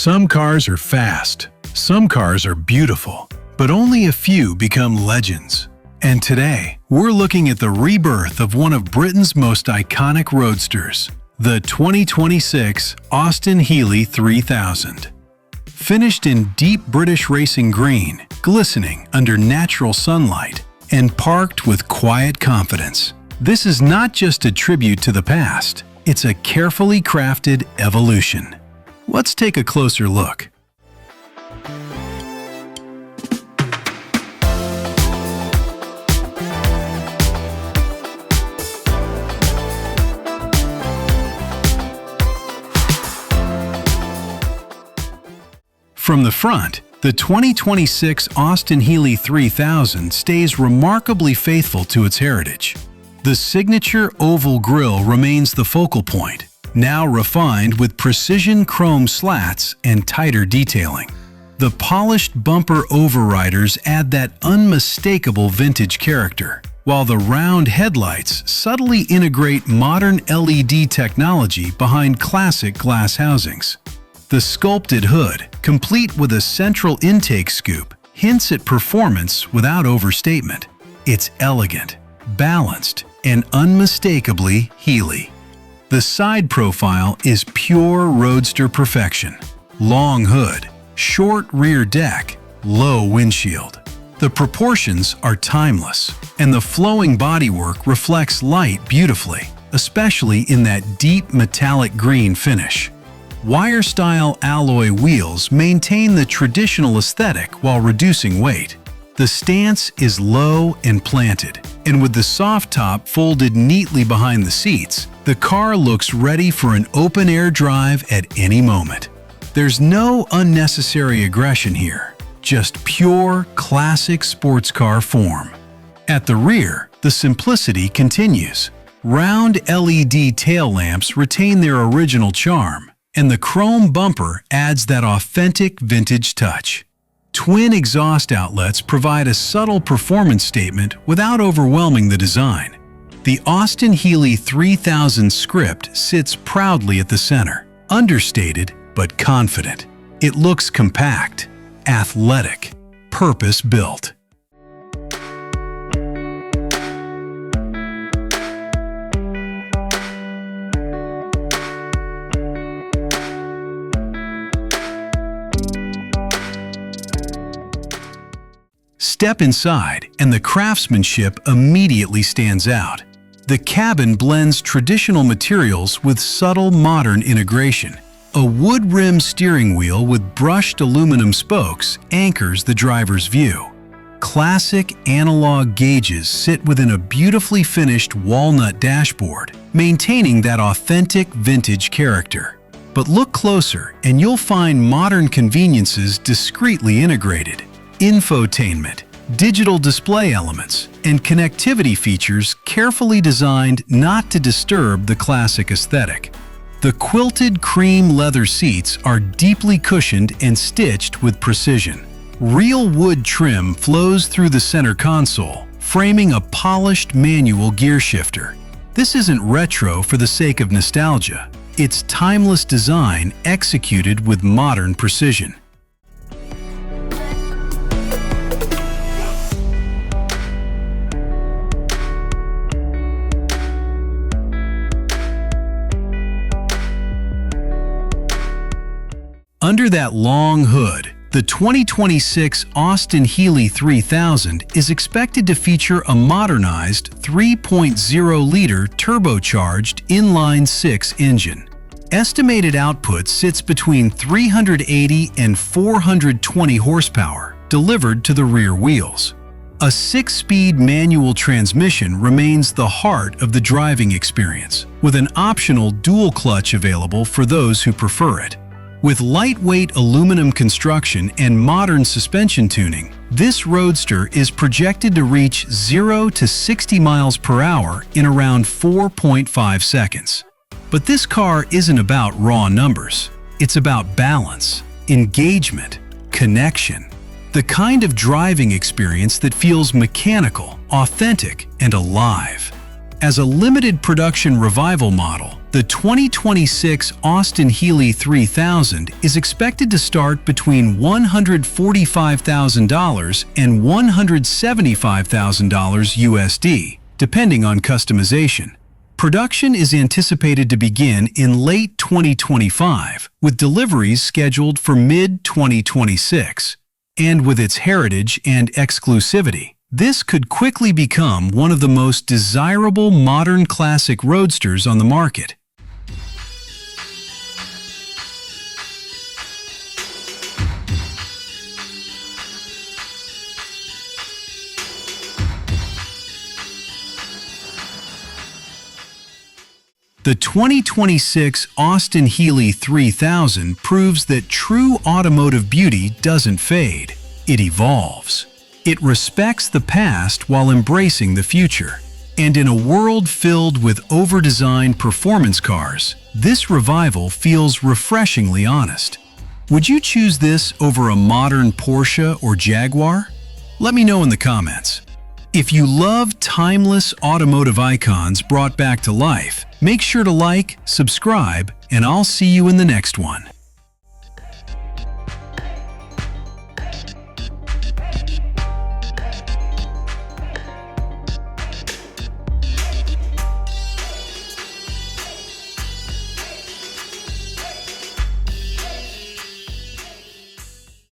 Some cars are fast, some cars are beautiful, but only a few become legends. And today, we're looking at the rebirth of one of Britain's most iconic roadsters, the 2026 Austin-Healey 3000. Finished in deep British racing green, glistening under natural sunlight, and parked with quiet confidence. This is not just a tribute to the past, it's a carefully crafted evolution. Let's take a closer look. From the front, the 2026 Austin-Healey 3000 stays remarkably faithful to its heritage. The signature oval grille remains the focal point, now refined with precision chrome slats and tighter detailing. The polished bumper overriders add that unmistakable vintage character, while the round headlights subtly integrate modern LED technology behind classic glass housings. The sculpted hood, complete with a central intake scoop, hints at performance without overstatement. It's elegant, balanced, and unmistakably Healey. The side profile is pure roadster perfection. Long hood, short rear deck, low windshield. The proportions are timeless, and the flowing bodywork reflects light beautifully, especially in that deep metallic green finish. Wire-style alloy wheels maintain the traditional aesthetic while reducing weight. The stance is low and planted, and with the soft top folded neatly behind the seats, the car looks ready for an open-air drive at any moment. There's no unnecessary aggression here, just pure, classic sports car form. At the rear, the simplicity continues. Round LED tail lamps retain their original charm, and the chrome bumper adds that authentic vintage touch. Twin exhaust outlets provide a subtle performance statement without overwhelming the design. The Austin-Healey 3000 script sits proudly at the center, understated but confident. It looks compact, athletic, purpose-built. Step inside, and the craftsmanship immediately stands out. The cabin blends traditional materials with subtle modern integration. A wood-rimmed steering wheel with brushed aluminum spokes anchors the driver's view. Classic analog gauges sit within a beautifully finished walnut dashboard, maintaining that authentic vintage character. But look closer, and you'll find modern conveniences discreetly integrated. Infotainment, digital display elements, and connectivity features carefully designed not to disturb the classic aesthetic. The quilted cream leather seats are deeply cushioned and stitched with precision. Real wood trim flows through the center console, framing a polished manual gear shifter. This isn't retro for the sake of nostalgia. It's timeless design executed with modern precision. Under that long hood, the 2026 Austin-Healey 3000 is expected to feature a modernized 3.0-liter turbocharged inline-six engine. Estimated output sits between 380 and 420 horsepower, delivered to the rear wheels. A 6-speed manual transmission remains the heart of the driving experience, with an optional dual clutch available for those who prefer it. With lightweight aluminum construction and modern suspension tuning, this roadster is projected to reach 0 to 60 miles per hour in around 4.5 seconds. But this car isn't about raw numbers. It's about balance, engagement, connection. The kind of driving experience that feels mechanical, authentic, and alive. As a limited production revival model, The 2026 Austin-Healey 3000 is expected to start between $145,000 and $175,000 USD, depending on customization. Production is anticipated to begin in late 2025, with deliveries scheduled for mid-2026. And with its heritage and exclusivity, this could quickly become one of the most desirable modern classic roadsters on the market. The 2026 Austin-Healey 3000 proves that true automotive beauty doesn't fade, it evolves. It respects the past while embracing the future. And in a world filled with over-designed performance cars, this revival feels refreshingly honest. Would you choose this over a modern Porsche or Jaguar? Let me know in the comments. If you love timeless automotive icons brought back to life, make sure to like, subscribe, and I'll see you in the next one.